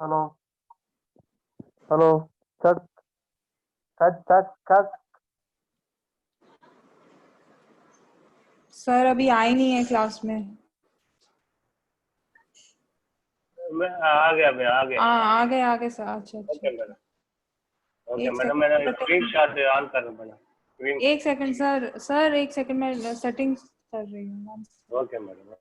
Hello hello. Cut cut cut cut. Sir अभी आए नहीं है क्लास में। मैं आ गया आ गए सर। अच्छा ओके मैडम। ओके एक मैडम, सेकंड मैंने स्क्रीन शॉट ऑन कर मैडम। एक सेकंड सर एक सेकंड मैं सेटिंग्स कर रही हूँ। Okay madam.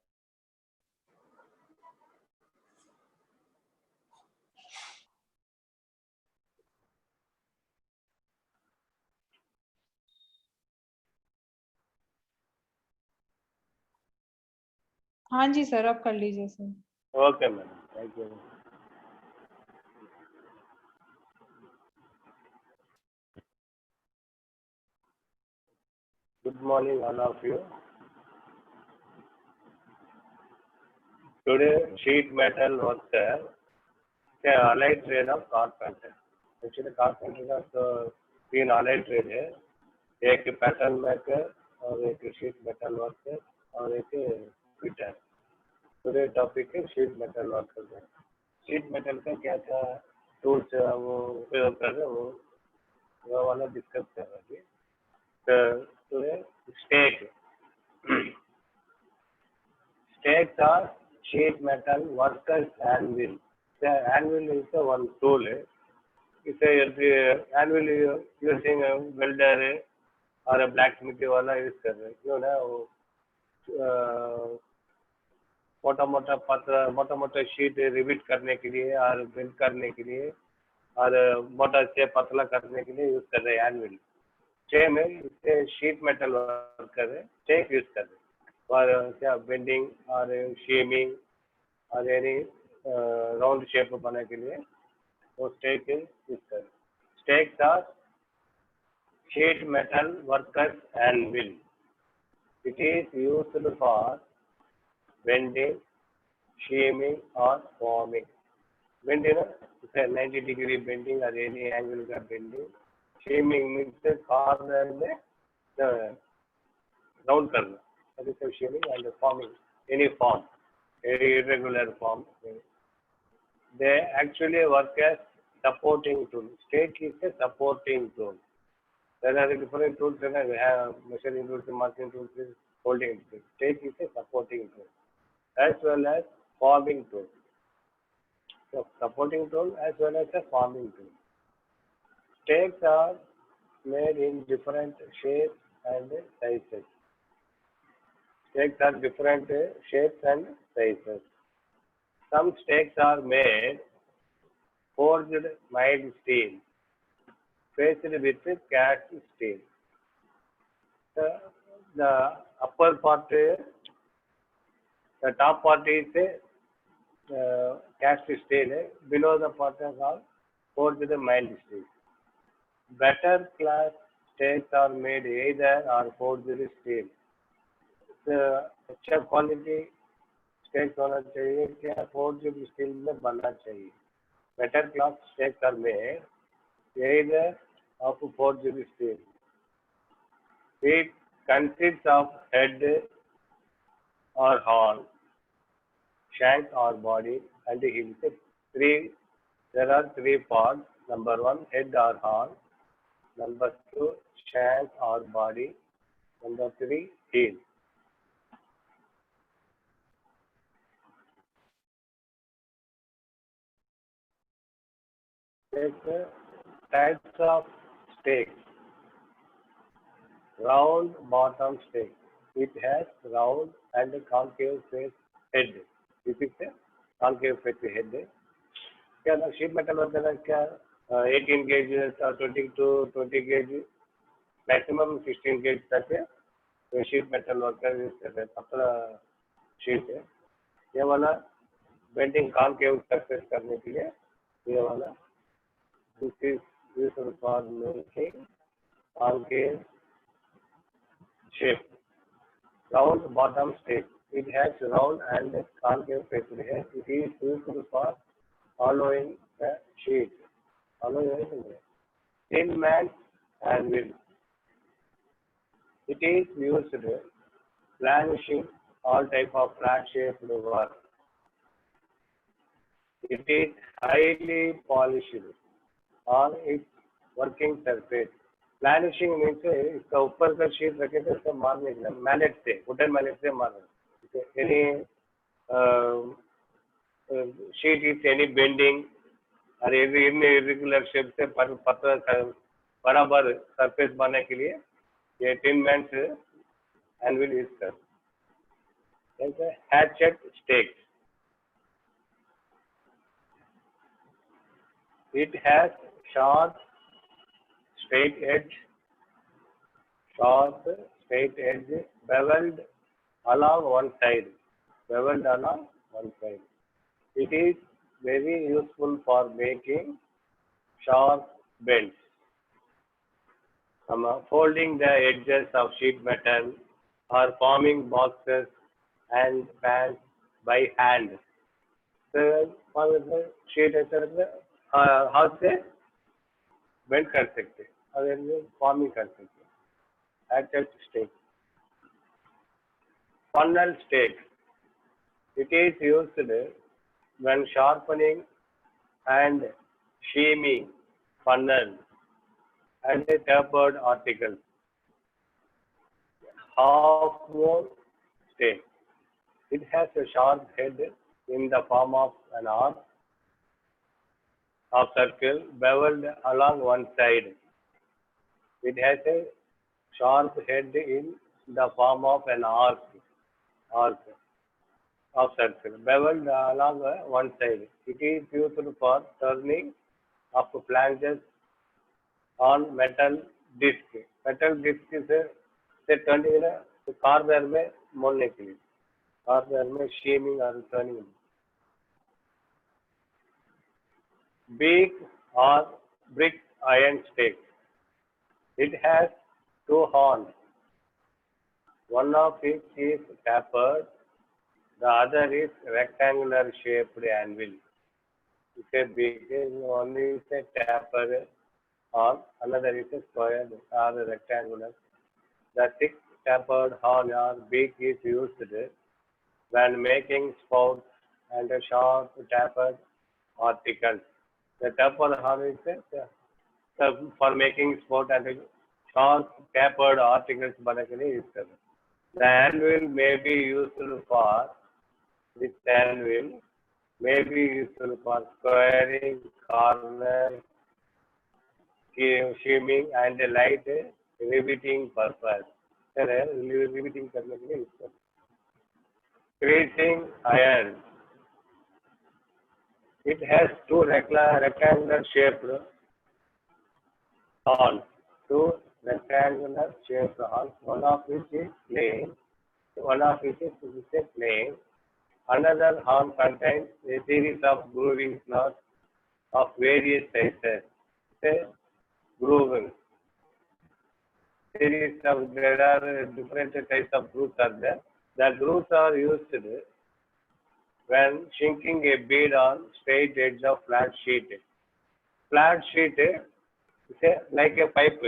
हाँ जी सर, अब कर लीजिए sir. Okay madam, thank you. Good morning, all of you. Today, sheet metal worker, the allied trade of carpenter. Actually, carpenter का तो 3 allied trade है, एक पैटर्न मेकर और एक शीट मेटल वर्कर और एक फिटर। टुडे टॉपिक है sheet metal worker का। शीट मेटल का क्या क्या टूल्स वो उपयोग कर रहे हैं वो वाला डिस्कस कर रहे थे। Today stake Stakes are sheet metal workers anvil. The anvil is the one tool. It's a anvil using a welder or a blacksmith वाला use कर रहे हैं क्यों ना वो मोटा मोटा शीट रिविट करने के लिए और बेंड करने के लिए और मोटा से पतला करने के लिए यूज कर रहे हैं एनविल। सेम है, इससे शीट मेटल वर्क कर रहे हैं, स्टेक यूज कर रहे हैं और क्या बेंडिंग और शेमिंग और यानी राउंड शेप बनाने के लिए वो स्टेक यूज कर रहे हैं। Stakes R sheet metal workers anvil. It is used for bending, shimmy or forming. Bending is a 90-degree bending or any angle का bending. Shimming means corner में round करना. That is shimming and forming any form, any irregular form. They actually work as supporting tool. Stake is a supporting tool. There are different tools. We have measuring tools, marking tools, holding tools. Stake is a supporting tool as well as forming tool. So supporting tool as well as a forming tool. Stakes are made in different shapes and sizes. Stakes are different shapes and sizes. Some stakes are made forged mild steel, faced with cast steel. The upper part, the top part is cast steel. Below the part is all forged mild steel. Better class stakes are made either or forged steel. अच्छा quality stakes होना चाहिए क्या forged steel में बनना चाहिए. Better class stakes are made either of forged steel. It consists of head or horn, shank or body, and heel. There are three parts. Number one, head or horn. Number two, shank or body. Number three, heel. Types of stake. Round bottom stake. It has round and concave face head. This is a concave face head. क्या ना sheet metal वगैरह क्या 18 gauge 20 to 20 gauge maximum 16 gauge तक है. तो sheet metal worker use करते हैं. पतला शीट है ये वाला. बेंडिंग कॉनकेव सक्सेस करने के लिए ये वाला. This is used for making concave shape. Round bottom stake. It has round and concave face. It is used for allowing the sheet. Thin man's anvil. It is used planishing all type of flat shaped work. It is highly polished on its working surface. Planishing means इसका ऊपर का sheet रखे तो इसका मारने के लिए mallet से वुडन मैलेट से मारना. Any sheet is any bending और irregular shape से पतला बराबर सरफेस बनाने के लिए ये टिन मैन से anvil यूज करते हैं. Hatchet stakes. It has sharp, straight edge, beveled along one side. It is very useful for making sharp bends. Folding the edges of sheet metal or forming boxes and pans by hand. So, sheet हाथ से bend कर सकते और forming कर सकते. Hatchet stake. Funnel stake. It is used when sharpening and sheaming funnel and tapered articles. Half moon stake. It has a sharp head in the form of an arc of circle beveled along one side. It has a sharp head in the form of an arc of circle beveled along one side. It is used for turning of flanges on metal disc. Metal disc से turning corner में मोड़ने के लिए, corner में sheaming और turning. Beak or brick iron stake. It has two horns. One of which is tapered, the other is rectangular shaped anvil. It's a beak, one is a tapered horn, another is a square or rectangular. The thick tapered horn or beak is used when making spouts and sharp tapered articles. The tapered horn is for making spout and sharp tapered articles बनाने के लिए use करते हैं. The anvil may be used for squaring, corner, sheaming and light riveting purpose. Riveting करने के लिए use करते हैं. Creasing iron. It has two rectangular shaped horns. One of which is plain. Another horn contains a series of grooving slots of various sizes. Grooving. There are different types of grooves are there. The grooves are used when sinking a bead on straight edge of flat sheet. Flat sheet is like a pipe.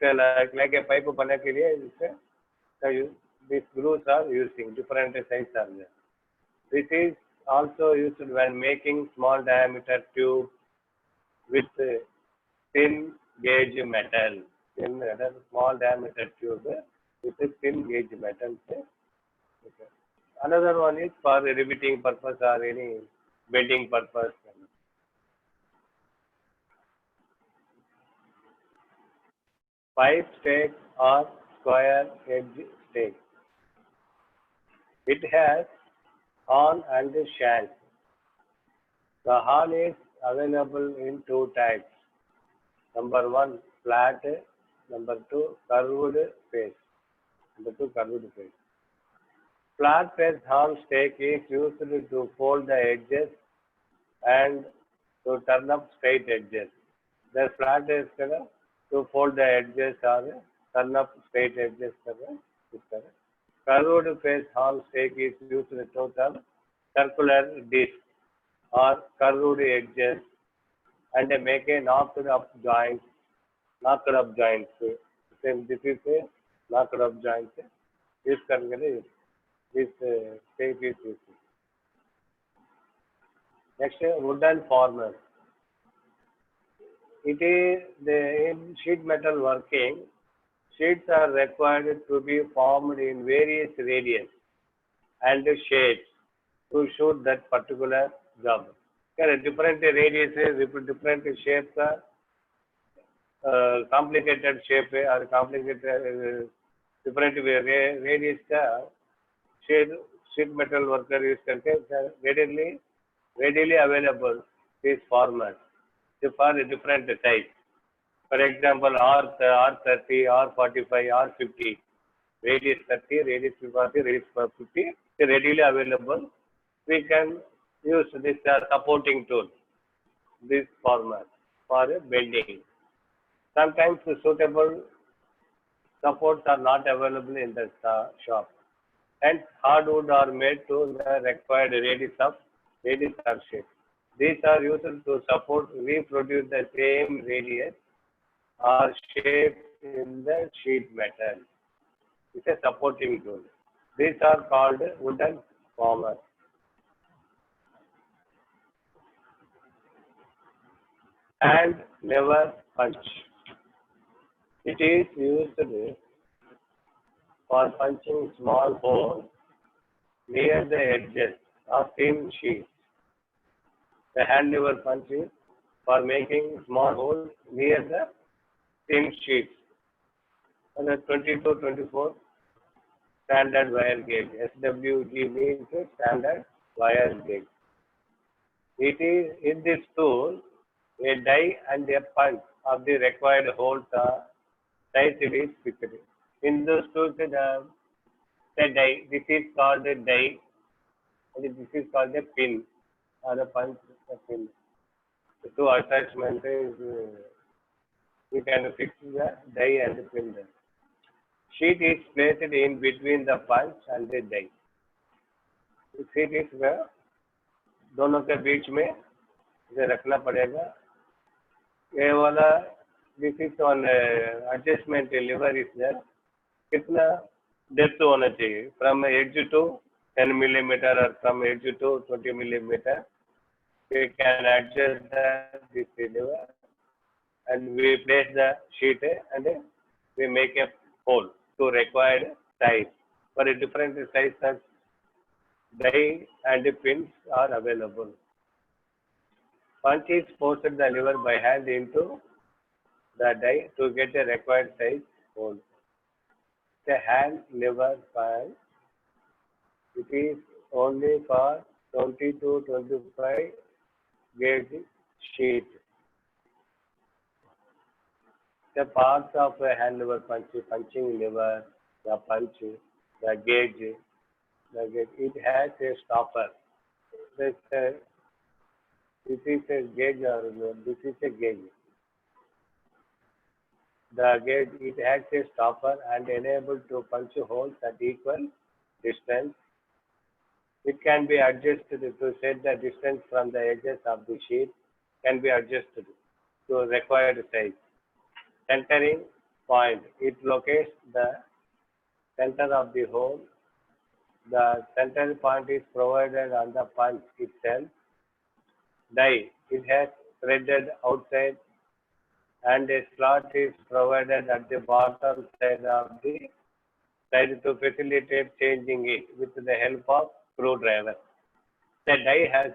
Like a pipe बनाने के लिए these grooves are using different sizes are there. This is also used when making small diameter tube with thin gauge metal. Small diameter tube with a thin gauge metal. Another one is for riveting purpose or any bending purpose. Pipe stake or square edge stake. It has horn and shank. The horn is available in two types. Number one, flat. Number two, curved face. Flat face horn stake is used to fold the edges and to turn up straight edges. The flat is to fold the edges or turn up straight edges. Curved face horn stake is used to turn circular disc. or curved edges and make a knocked up joint. Knocked up joints. Same, this is a knocked up joint. This करके this shape is used. Next, wooden former. It is the in sheet metal working. Sheets are required to be formed in various radius and shapes to suit that particular job. There are different radiuses, different shapes, complicated shape or complicated different radius का sheet metal worker use करके readily available these formats for different types. For example, R30, R45, R50, radius 30, radius 40, radius 50, is readily available. We can use this supporting tool, this format for bending. Sometimes suitable supports are not available in the shop. Hence, hardwood are made to the required radius or shape. These are used to support, reproduce the same radius or shape in the sheet metal. It's a supporting tool. These are called wooden formers. And lever punch. It is used for punching small holes near the edges of thin sheets. The hand lever punch is for making small holes near the thin sheets. And the 22-24 standard wire gauge. SWG means standard wire gauge. It is in this tool, a die and a punch of the required holes are sized is fixed. In those tools, the die, this is called a die, and this is called a pin or a punch, a pin. The two attachments is you can fix the die and the pin there. Sheet is placed in between the punch and the die. The sheet is where दोनों के बीच में इसे रखना पड़ेगा. ये वाला this is on adjustment lever is there. कितना depth होना चाहिए? From edge to 10 millimeter or from edge to 20 millimeter. We can adjust this lever and we place the sheet and we make a hole to required size. For a different size, die and pins are available. Punch is forced the lever by hand into the die to get a required size hole. The hand lever punch, it is only for 20 to 25 gauge sheet. The parts of a hand lever punch, punching lever, the punch, the gauge, it has a stopper. This is a gauge or this is a gauge. The gauge, it has a stopper and enabled to punch holes at equal distance. It can be adjusted to set the distance from the edges of the sheet, can be adjusted to required size. Centering point, it locates the center of the hole. The center point is provided on the punch itself. Die, it has threaded outside and a slot is provided at the bottom side of the side to facilitate changing it with the help of screwdriver. The die has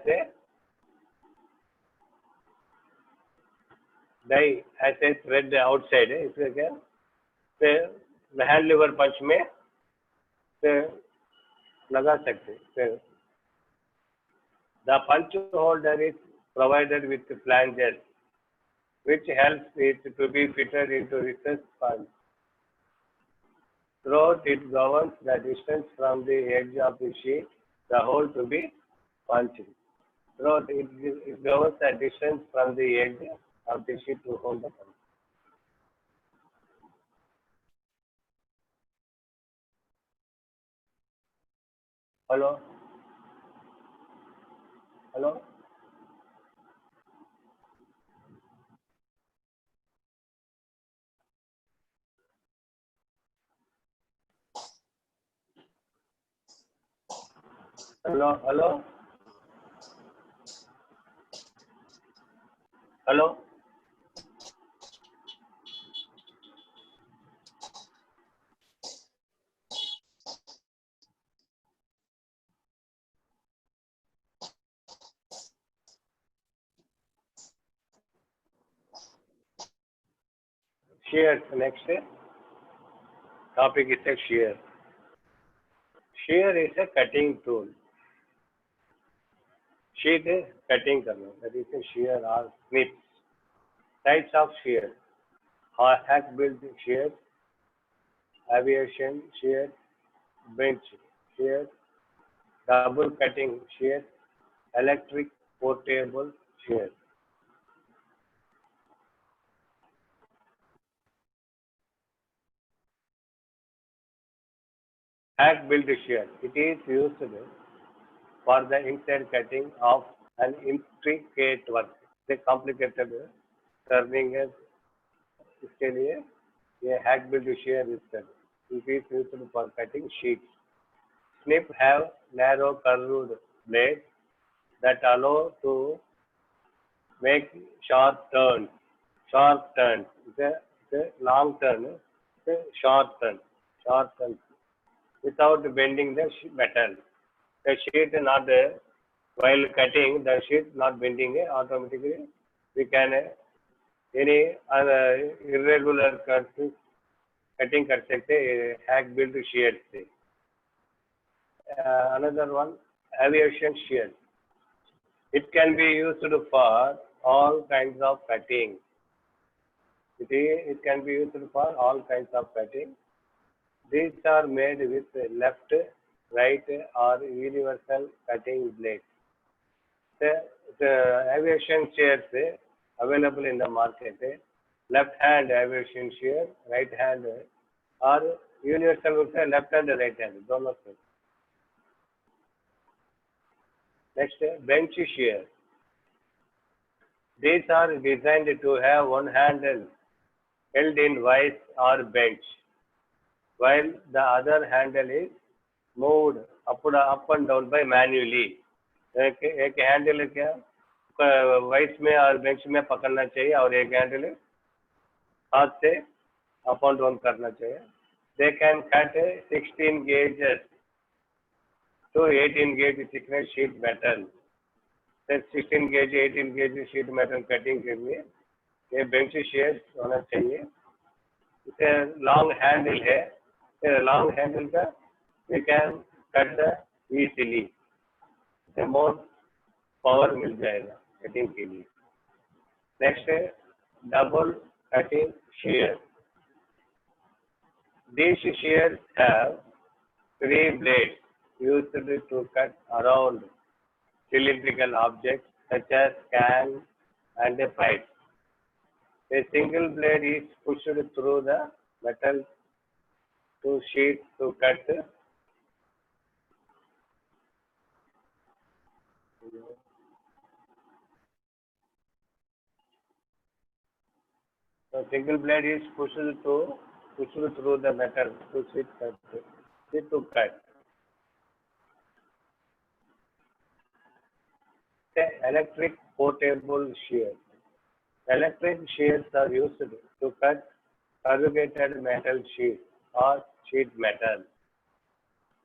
a thread outside. इसलिए क्या? the hand lever punch में लगा सकते. The punch holder is provided with flanges, which helps it to be fitted into recessed punch. Throughout, it governs the distance from the edge of the sheet, the hole to be punched. Throughout, it governs the distance from the edge of the sheet to hold the punch. Hello? Hello? Hello, hello, hello. Shear. Next topic is a shear. Shear is a cutting tool. Sheet is cutting करना. That is a shear or snip. Types of shear. Hack built shear, aviation shear, bench shear, double cutting shear, electric portable shear. Hack built shear. It is used for the inside cutting of an intricate work. The complicated turning है इसके लिए ये hack built shear is used. It is used for cutting sheets. Snip have narrow curved blades that allow to make sharp turns. Sharp turns. It's a long turn. It's a short turn. Short turn. Without bending the metal. The sheet not while cutting the sheet not bending automatically we can any irregular cuts cutting कर सकते hack built shear से. Another one aviation shear. It can be used for all kinds of cutting. It can be used for all kinds of cutting. These are made with left, right, or universal cutting blades. The aviation shears available in the market. Left hand aviation shear, right hand, or universal left hand, right hand. दोनों से. Next, bench shear. These are designed to have one handle held in vice or bench, while the other handle is moved up and down by manually. एक handle क्या vice में और bench में पकड़ना चाहिए और एक हैंडल हाथ से अप एंड डाउन करना चाहिए. They can cut 16 gauges to 18 gauge thickness sheet metal. 16 gauge 18 gauge sheet metal cutting के लिए ये बेंच शेयर होना चाहिए. इसे लॉन्ग हैंडल है. लॉन्ग हैंडल का we can cut easily. More power मिल जाएगा कटिंग के लिए. नेक्स्ट है double cutting shear. These shears have 3 blades used to cut around cylindrical objects such as can and a pipe. A single blade is pushed through the metal to sheet to cut so single blade is pushed through the metal to sheet to cut. The electric portable shear. Electric shears are used to cut corrugated metal sheet or sheet metal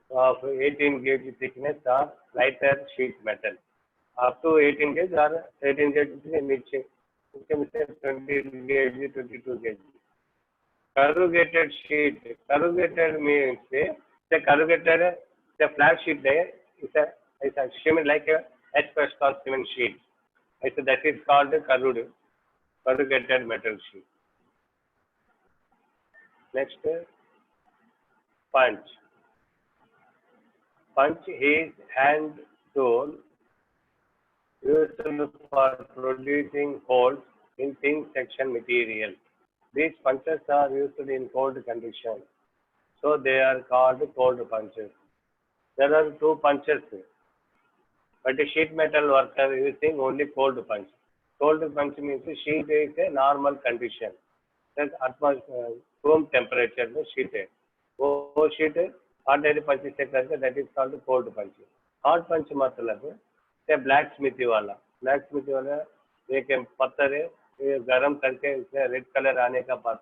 of 18 gauge thickness or lighter sheet metal. Up to 18 gauge or 18 gauge से नीचे उसके में से 20 gauge 22 gauge. Corrugated sheet. Corrugated means the corrugated the flat sheet there is a cement like a asbestos cement sheet. So that is called corrugated metal sheet. Next, punch. Punch is hand tool used for producing holes in thin section material. These punches are used in cold conditions, so they are called cold punches. There are 2 punches, but the sheet metal worker using only cold punch. Cold punch means sheet is a normal condition. That room temperature में sheet है. वो sheet ordinary punch से करके that is called cold punch. Hot punch मतलब से black smithy वाला एक पत्थर है, ये गर्म करके इसमें रेड कलर आने का बाद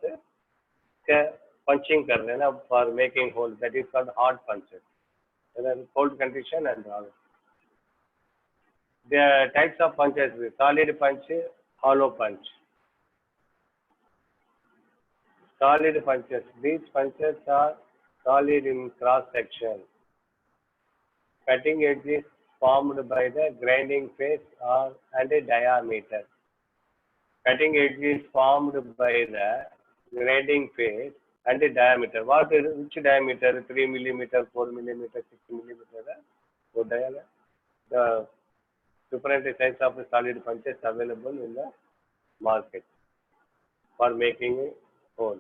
से पंचिंग कर रहे हैं ना for making hole, that is called hot punch, cold condition and all. The types of punches: solid punch, hollow punch. Solid punches. These punches are solid in cross section. Cutting edges formed by the grinding face and a diameter. Cutting edges formed by the grinding face and a diameter. Which diameter? 3 millimeter, 4 millimeter, 6 millimeter. What diameter? The different types of solid punches available in the market for making a hole.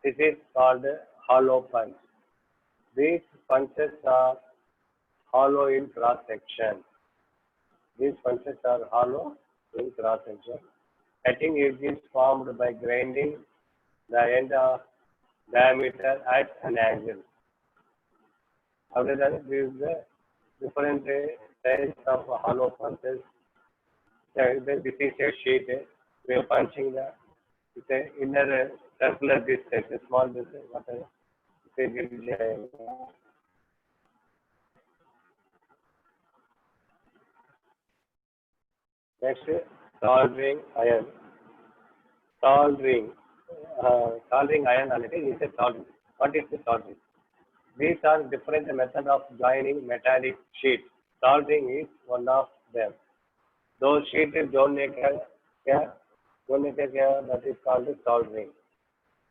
This is called hollow punch. These punches are hollow in cross section. These punches are hollow in cross section. Cutting edge is formed by grinding the end of diameter at an angle. After that, this is the different types of hollow punches. This is a sheet. We are punching the inner circular distance, a small distance. Next, soldering iron. Soldering iron is a soldering. What is the soldering? These are different methods of joining metallic sheets. Soldering is one of them. Those sheets जोड़ने का that is called soldering.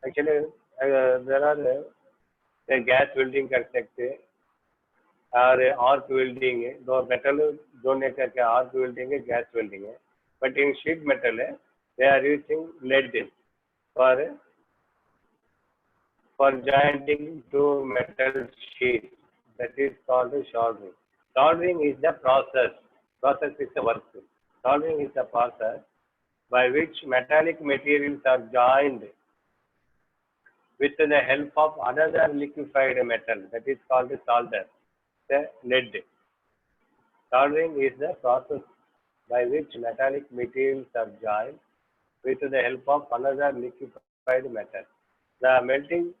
Actually, there are gas welding कर सकते हैं और arc welding है. दो metal जोड़ने का क्या arc welding है, gas welding है. But in sheet metal they are using lead for joining two metal sheets. That is called soldering. Soldering is the process. Process is the work. Soldering is the process by which metallic materials are joined with the help of another liquefied metal. That is called the solder, the lead. Soldering is the process by which metallic materials are joined with the help of another liquefied metal. The melting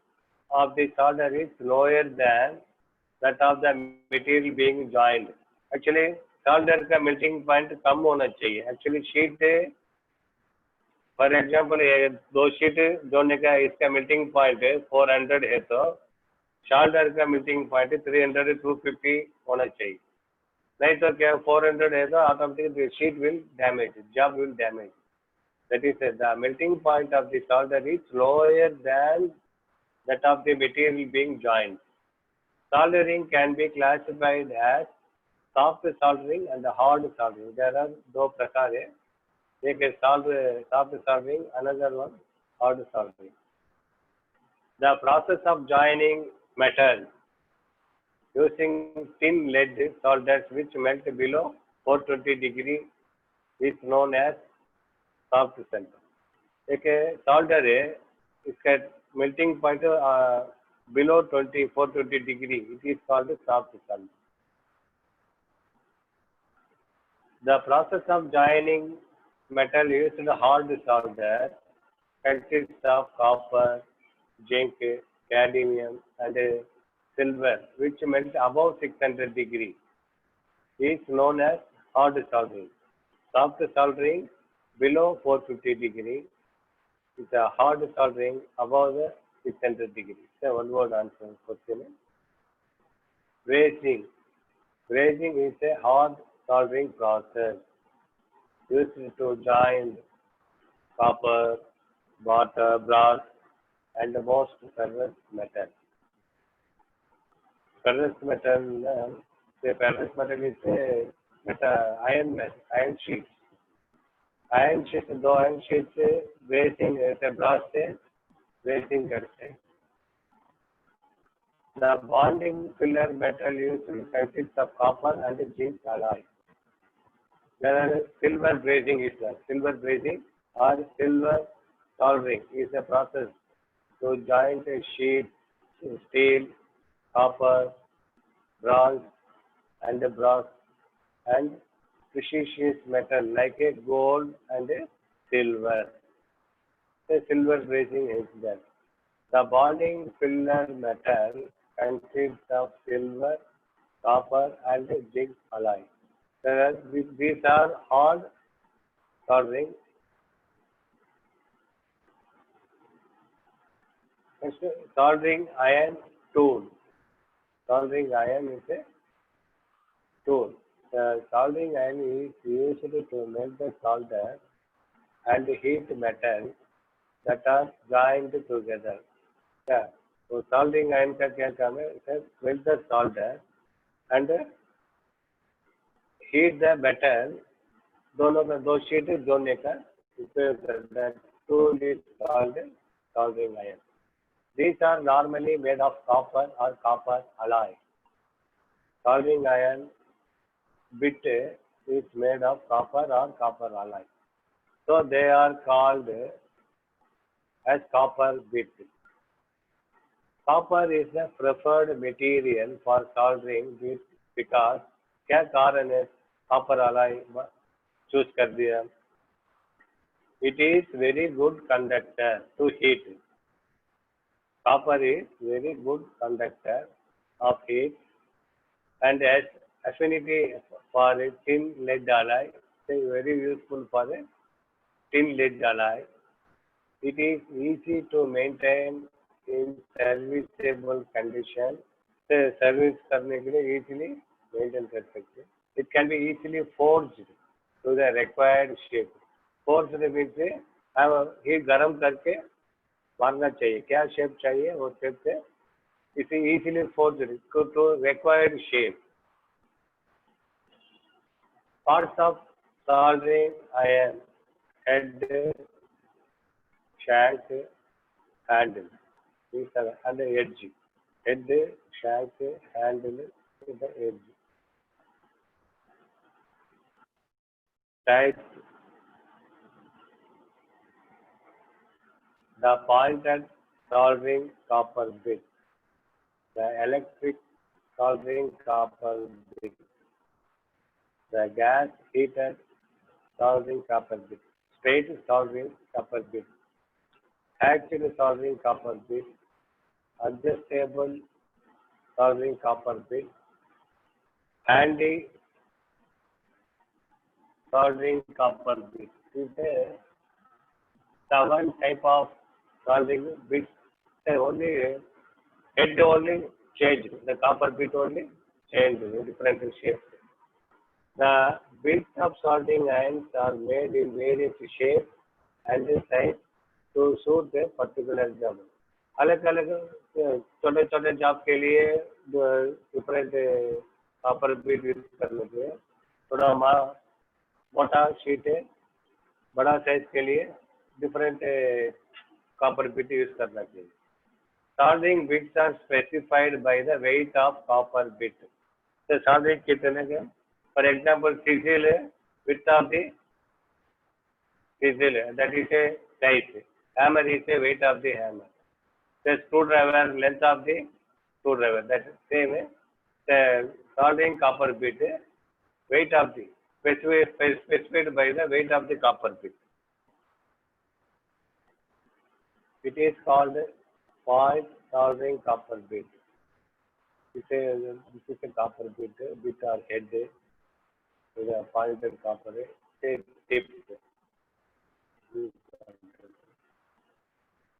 of the solder is lower than that of the material being joined. Actually, solder का melting point कम होना चाहिए. Actually, sheet for example, दो sheet जोड़ने का इसका melting point 400 है तो solder का melting point 300 250 होना चाहिए. नहीं तो क्या 400 है तो automatically the sheet will damage, job will damage. That is, the melting point of the solder is lower than that of the material being joined. Soldering can be classified as soft soldering and hard soldering. There are दो प्रकार है. एक है soft soldering, another one hard soldering. The process of joining metal using thin lead solders which melt below 420 degree is known as soft soldering. एक solder है, इसका melting point below 420 degree. It is called soft soldering. The process of joining metal used hard solder consists of copper, zinc, cadmium, and silver, which melt above 600 degree. Is known as hard soldering. Soft soldering below 450 degree is a hard soldering above the 600 degree. So one word answer question. Brazing. Brazing is a hard soldering process used to join copper, water, brass, and most ferrous metal. Ferrous metal, ferrous metal is iron sheets. Iron sheets, दो iron sheets brazing brass से brazing करते हैं. The bonding filler metal used consists of copper and zinc alloy. Whereas silver brazing is the silver brazing or silver soldering is a process to join a sheet, steel, copper, bronze, and brass and precious metal like a gold and a silver. The silver bracing is there. The bonding filler metal consists of silver, copper, and zinc alloy. These are hard soldering. Soldering iron tool. Soldering iron is a tool. The soldering iron is used to melt the solder and heat metal that are joined together. Yeah. So soldering iron का क्या काम है? It melt the solder and heat the metal. दोनों का दो sheet जोड़ने का उपयोग करता है. Tool is called soldering iron. These are normally made of copper or copper alloy. Soldering iron bit is made of copper or copper alloy. So they are called as copper bit. Copper is the preferred material for soldering bit because क्या कारण है copper alloy choose कर दिया? It is very good conductor to heat. Copper is very good conductor of heat and has affinity for a thin lead alloy. It is very useful for a thin lead alloy. It is easy to maintain in serviceable condition. से service करने के लिए easily maintain कर सकते हैं. It can be easily forged to the required shape. Forged means हम heat गरम करके मारना चाहिए. क्या शेप चाहिए वो शेप से इसे easily forged to required shape. Parts of soldering iron: head, shank, handle. These are and the edge. Head, shank, handle, the edge. Type: the pointed soldering copper bit, the electric soldering copper bit, the gas heated soldering copper bit, straight soldering copper bit, hatched soldering copper bit, adjustable soldering copper bit, handy soldering copper bit. These are 7 type of soldering bits. They only head only change, the copper bit only change in different shapes. The bits of soldering irons are made in various shapes and sizes to suit a particular job. अलग अलग छोटे छोटे job के लिए different copper beat use करने के लिए थोड़ा मोटा शीट है, बड़ा साइज के लिए डिफरेंट कॉपर बीट यूज करना चाहिए. Soldering bits are specified by the weight of copper bit. So soldering कितने के? For example, chisel है, width of the chisel है, that is a size. Hammer is a weight of the hammer. The screwdriver, length of the screwdriver, that is same है. The soldering copper bit है, weight of the specified by the weight of the copper bit. It is called point soldering copper bit. This is a copper bit or head with a pointed copper tip.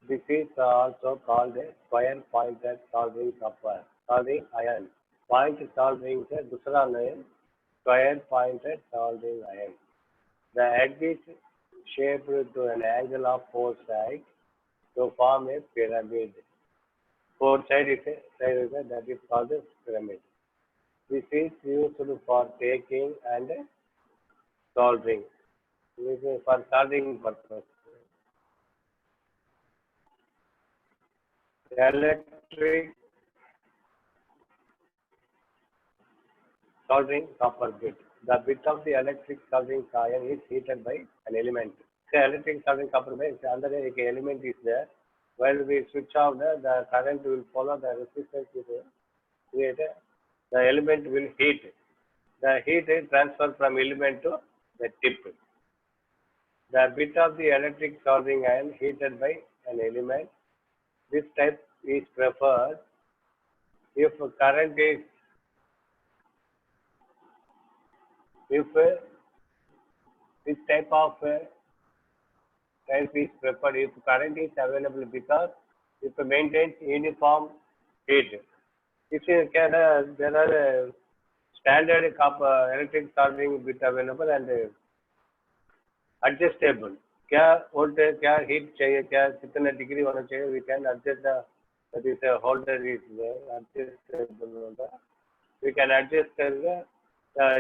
This is also called a square pointed soldering copper soldering iron. Point soldering से दूसरा name square pointed soldering iron. The edge is shaped to an angle of 4 sides to form a pyramid. 4 sides that is called a pyramid. This is used for taking and soldering. This is for soldering purpose. The electric soldering copper bit. The bit of the electric soldering iron is heated by an element. The electric soldering copper bit, under an element is there. While we switch off the current will follow the resistance is created. The element will heat. The heat is transferred from element to the tip. The bit of the electric soldering iron heated by an element. This type is preferred if current is this type of type is preferred if current is available because it maintains uniform heat. If you can, there are standard copper electric soldering bit available and adjustable. क्या voltage क्या heat चाहिए क्या कितना degree होना चाहिए we can adjust the that is a holder is there adjustable होगा we can adjust करके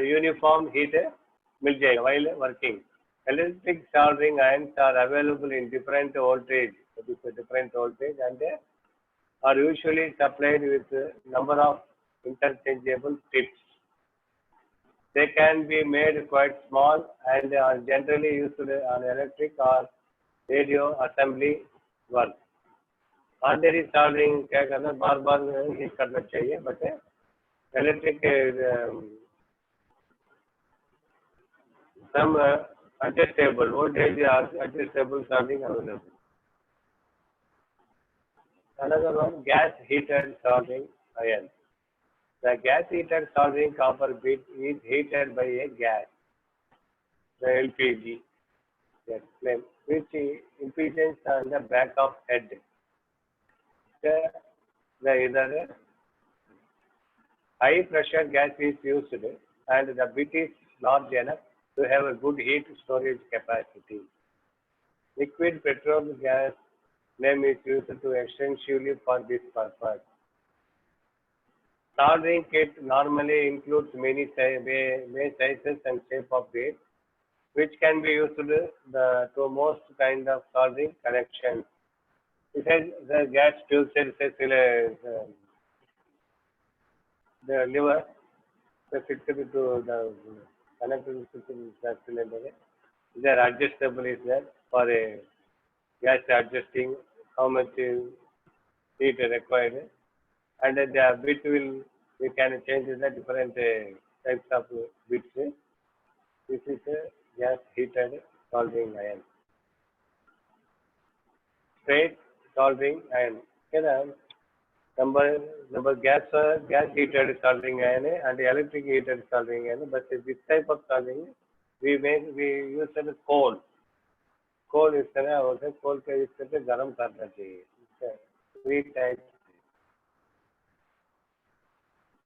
uniform heat मिल जाएगा while working. Electric soldering irons are available in different voltage, that is a different voltage, and they are usually supplied with a number of interchangeable tips. They can be made quite small and are generally used on electric or radio assembly work. Ordinary soldering क्या करना बार बार heat करना चाहिए but electric some adjustable voltage adjustable soldering available. Another one, gas heated soldering iron. The gas heated soldering copper bit is heated by a gas, the LPG, gas flame, which impinges on the back of head. The either high pressure gas is used and the bit is large enough to have a good heat storage capacity. Liquid petrol gas flame is used to extensively for this purpose. Soldering kit normally includes many sizes and shape of bit, which can be used to most kind of soldering connections. It has the gas tube the lever fixed to the connected to the cylinder. There adjustable is there for a gas adjusting how much heat required, and the bit we can change the different types of bits. This is a gas heated soldering iron. Straight soldering iron. Number gas heated soldering iron and electric heated soldering iron. But this type of soldering we use coal. Coal is coal का use करके गरम करना चाहिए. Three types.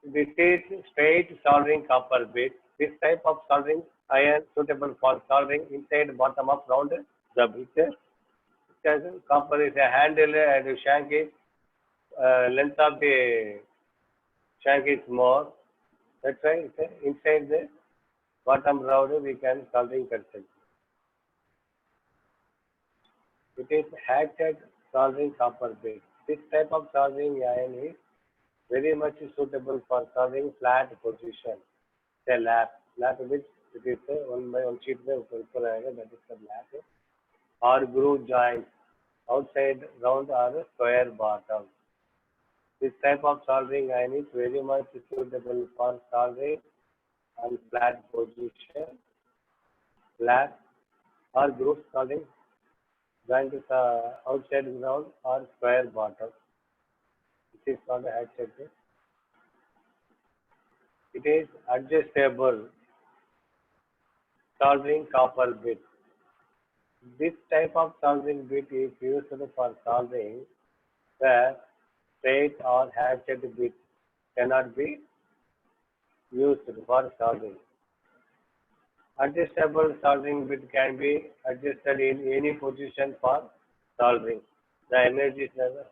This is straight soldering copper bit. This type of soldering iron suitable for soldering inside bottom of round the bit. Copper is a handle and shank is length of the shank is more. That's why inside the bottom round we can soldering person. It is hatchet soldering copper bit. This type of soldering iron is very much suitable for soldering flat position. The lap which it is one by one sheet में ऊपर आएगा, that is the lap. Or groove joints outside round or square bottom. This type of soldering iron is very much suitable for soldering on flat position, lap or groove soldering joint is outside round or square bottom. This is called a hatchet. It is adjustable soldering copper bit. This type of soldering bit is used for soldering where straight or hatchet bit cannot be used for soldering. Adjustable soldering bit can be adjusted in any position for soldering. The energy level,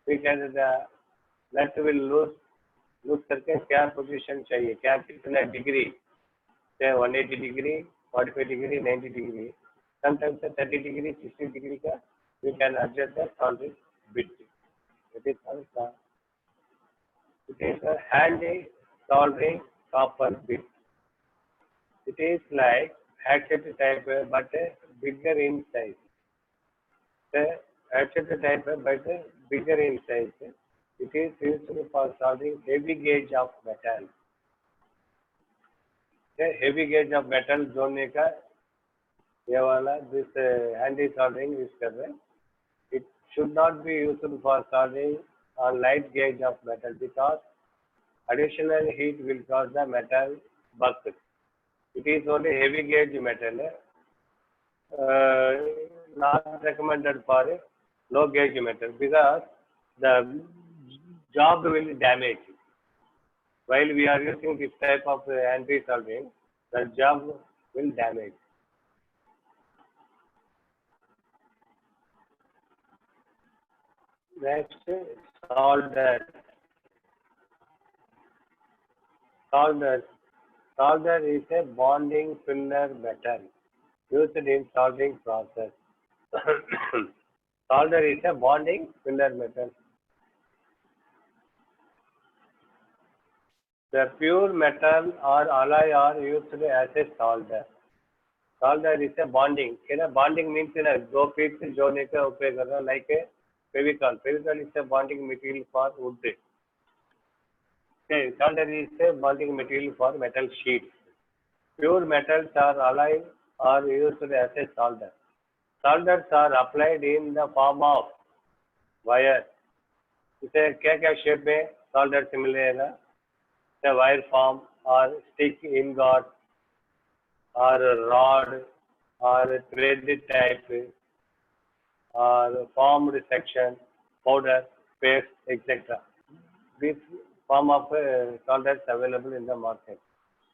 we can the nut will lose करके क्या position चाहिए, क्या कितना degree, say 180 degree, 45 degree, 90 degree, sometimes 30 degree, 60 degree का we can adjust the soldering bit. It is also it is a handy soldering copper bit. It is like hatchet type but bigger in size. The hatchet type but bigger in size. It is used for soldering heavy gauge of metal. heavy gauge of metal जोड़ने का ये वाला this handy soldering use कर रहे हैं. It should not be used for soldering on light gauge of metal because additional heat will cause the metal burst. It is only heavy gauge metal, not recommended for low gauge metal because the job will damage. While we are using this type of anti-soldering, the job will damage. Next, solder. Solder is a bonding filler metal used in soldering process. Solder is a bonding filler metal. The pure metal or alloy are used as a solder. Solder is a bonding. Bonding means दो piece जोड़ने का उपयोग करना, like a Fevicol. Fevicol is a bonding material for wood. Okay, solder is a bonding material for metal sheets. Pure metals or alloy are used as a solder. Solders are applied in the form of wire. इसे क्या shape में solder से मिलेगा? The wire form or stick ingot or rod or thread type or formed section, powder, paste, etc. This form of solders available in the market.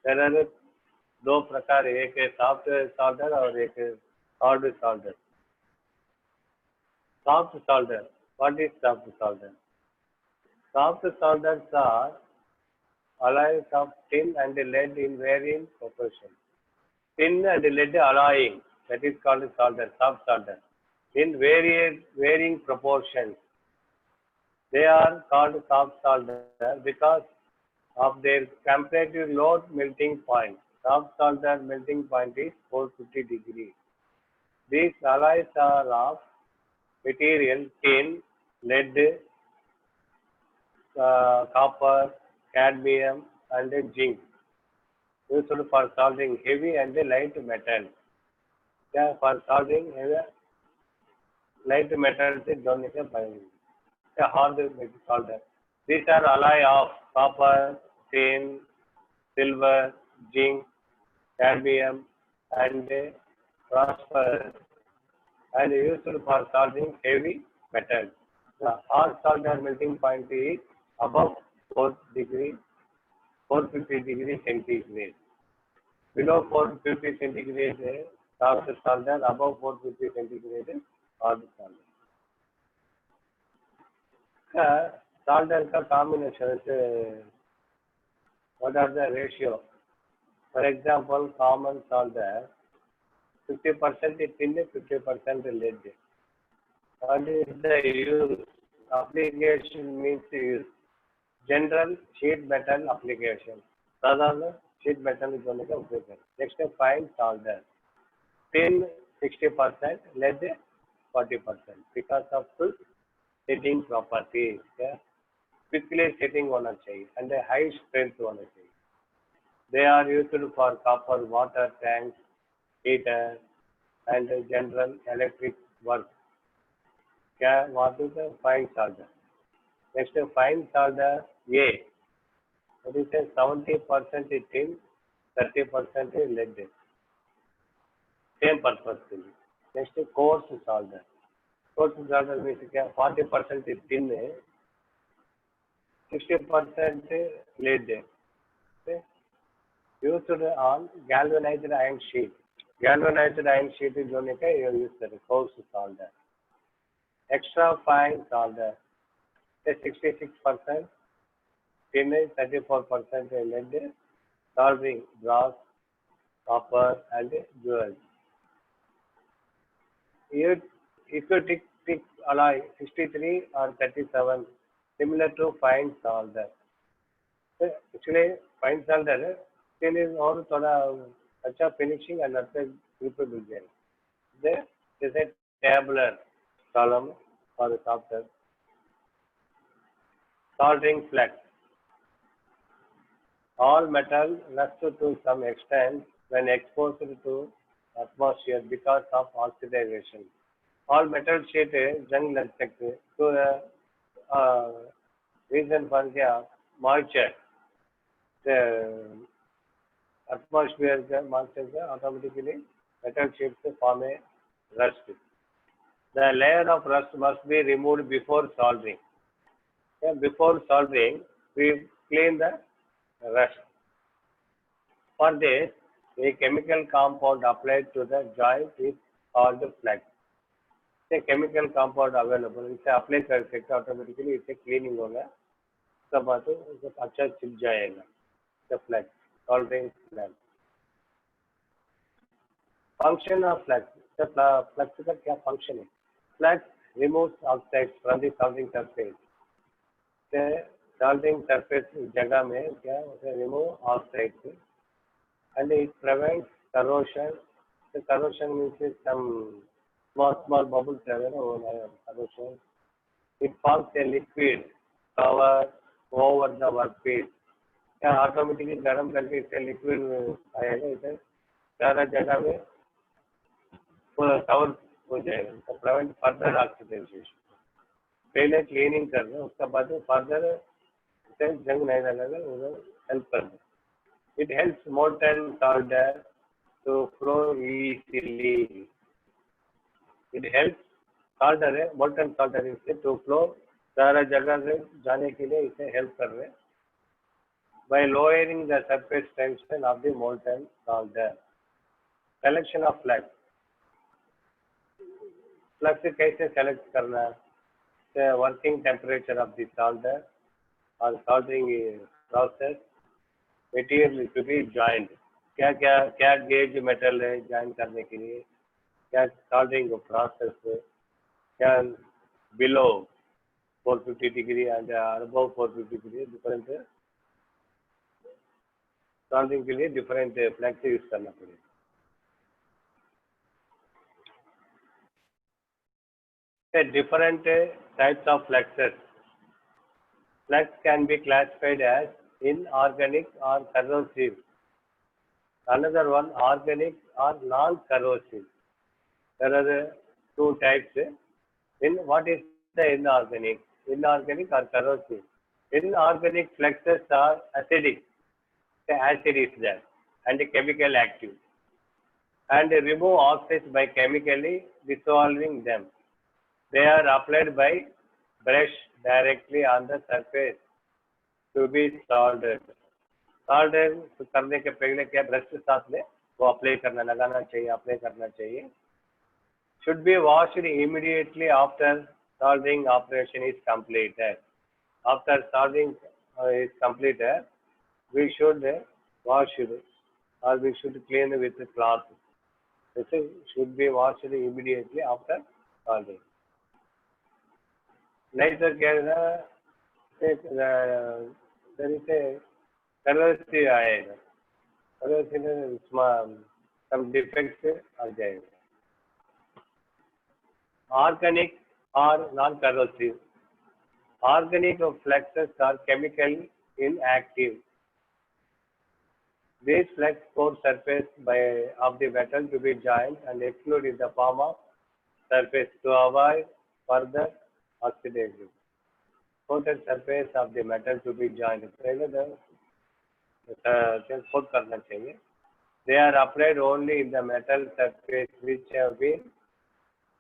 There are दो प्रकार, एक soft solder और एक hard solder. Soft solder. What is soft solder? Soft solders are alloys of tin and lead in varying proportion. Tin and lead alloying, that is called solder, soft solder, in varying proportions. They are called soft solder because of their comparative low melting point. Soft solder melting point is 450 degrees. These alloys are of material tin, lead, copper, cadmium and zinc used for soldering heavy and light metal. Yeah, for soldering heavy light metal से जोड़ने के पाएंगे. Hard solder. These are alloy of copper, tin, silver, zinc, cadmium and phosphorus and used for soldering heavy metal. The hard solder melting point is above 450 degrees centigrade. Below 450 centigrade soft solder, above 450 centigrade hard solder. Solder का combination is what are the ratio? For example, common solder 50% tin, 50% lead. What is the use? Application means use. General sheet metal application. साधारण sheet metal जोड़ने का उपयोग है. Next है fine solder. Tin 60%, lead 40% because of full setting properties. Quickly setting होना चाहिए and high strength होना चाहिए. They are used for copper water tanks, heater and general electric work. What is the fine solder? Next fine solder A. That is 70% tin, 30% lead. Same purpose. Next coarse solder. Coarse solder means 40% tin, 60% lead. Okay. Used on galvanized iron sheet. Galvanized iron sheet is use coarse solder. Extra fine solder. 66% tin, 34% lead, soldering brass, copper and jewels. Ecotic alloy 63 or 37, similar to fine solder. Actually, fine solder tin is और थोड़ा अच्छा finishing and अच्छा grip मिल जाएगा. There is a tabular column for the software. Soldering flux. All metal rust to some extent when exposed to atmosphere because of oxidization. All metal sheet जंग लग सकते तो reason for क्या moisture the atmosphere का moisture का automatically metal sheet से form a rust. The layer of rust must be removed before soldering. Before soldering, we clean the rust. For this, a chemical compound applied to the joint is called flux. A chemical compound available, इसे apply कर सकते automatically, इसे cleaning होगा, उसका बाद उसे अच्छा chip जाएगा. The flux, soldering flux. Function of flux. The flux का क्या function है? Flux removes oxides from the soldering surface. The soldering surface जगह में क्या उसे remove oxides and it prevents corrosion. The corrosion means some small bubbles corrosion. It forms a liquid cover over the workpiece. क्या automatically गर्म करके इससे liquid आएगा, इसे सारा जगह में पूरा कवर हो जाएगा. तो प्रिवेंट फर्दर ऑक्सीडेशन. पहले क्लीनिंग कर दो, उसके बाद फर्दर इसे जंग नहीं लगेगा, उसे हेल्प कर दो. It helps molten solder to flow easily. It helps solder molten solder इसे to flow सारा जगह से जाने के लिए इसे हेल्प कर रहे by lowering the surface tension of the molten solder. Selection of flux. Flux कैसे select करना है? The working temperature of the solder or soldering process. Material to be joined. क्या गेज मेटल है ज्वाइन करने के लिए, क्या सोल्डरिंग प्रोसेस है, क्या below 450 degree and above 450 degree different soldering के लिए डिफरेंट फ्लैक्स यूज करना पड़ेगा. Different types of fluxes. Flux can be classified as inorganic or corrosive. Another one, organic or non-corrosive. There are the two types. What is the inorganic? Inorganic or corrosive? Inorganic fluxes are acidic. The acid is there and chemical active, and remove oxides by chemically dissolving them. They are applied by brush directly on the surface to be soldered. Soldered करने के पहले क्या brush के साथ में वो apply करना लगाना चाहिए, अप्लाई करना चाहिए. Should be washed immediately after soldering operation is completed. After soldering is completed, we should wash it or we should clean it with a cloth. This should be washed immediately after soldering. Later, there is a corrosive आएगा. Corrosive some defects आ जाएगा. Organic or non-corrosive. Organic fluxes are chemically inactive. These flux core surface of the metal to be joined and exclude in the form of surface to avoid further oxidation. Coated surface of the metal to be joined. Coat करना चाहिए. They are applied only in the metal surface which have been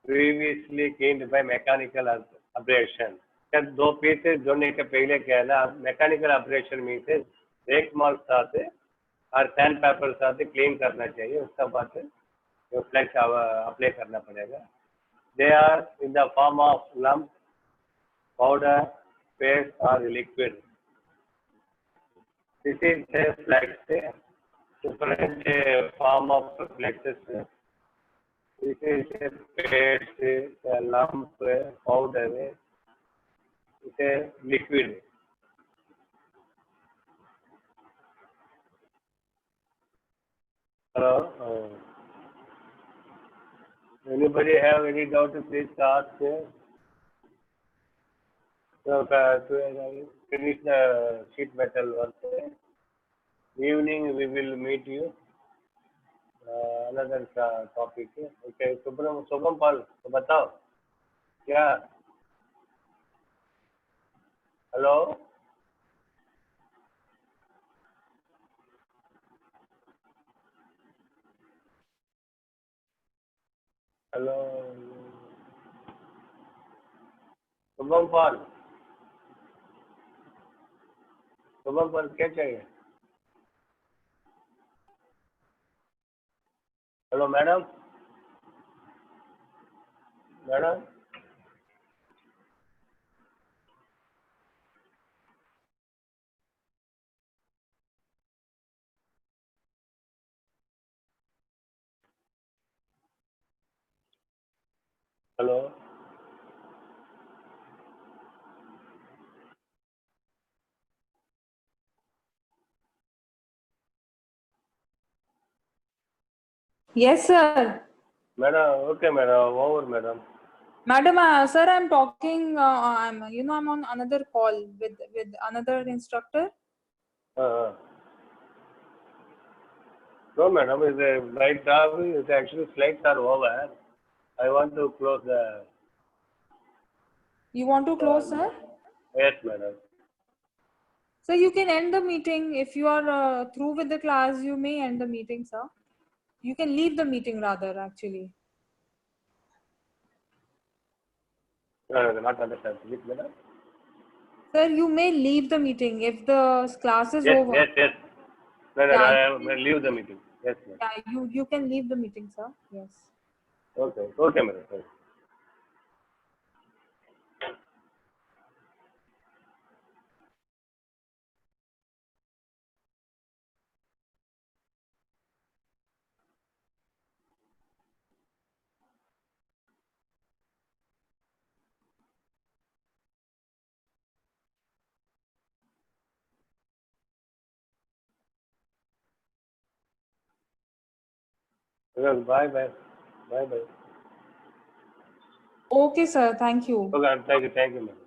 previously cleaned by mechanical abrasion. क्या दो pieces जोड़ने के पहले क्या है ना, मैकेनिकल ऑपरेशन में से एक मार्क साथ और सैंड पेपर साथ क्लीन करना चाहिए, उसका बाद जो फ्लैक्स अप्लाई करना पड़ेगा. They are in the form of lump, powder, paste और liquid. This is the flux, different form of fluxes. This is paste, lump, powder, इसे liquid. Hello. Anybody have any doubt? Please ask. So, to finish the sheet metal work. Evening we will meet you. Another topic. Okay, Shubham Paul, तो बताओ क्या? Hello? Hello? Shubham Paul, क्या चाहिए? Hello, madam? Madam? Hello? Yes, sir. Madam, okay, madam, over, madam. Madam, sir, I'm talking. I'm on another call with another instructor. No, madam, right now, it's actually slides are over. I want to close the. You want to close, sir? Yes, madam. So you can end the meeting if you are through with the class. You may end the meeting, sir. You can leave the meeting rather, actually. No, not understand. Please, madam. Sir, you may leave the meeting if the class is Yes, over. yes. No, Yeah, I will leave the meeting. Yes, madam. Yeah, you can leave the meeting, sir. Yes. Okay, okay, madam. Okay. Well, bye, bye. Bye, bye. Okay, sir. Thank you. Okay, thank you, madam.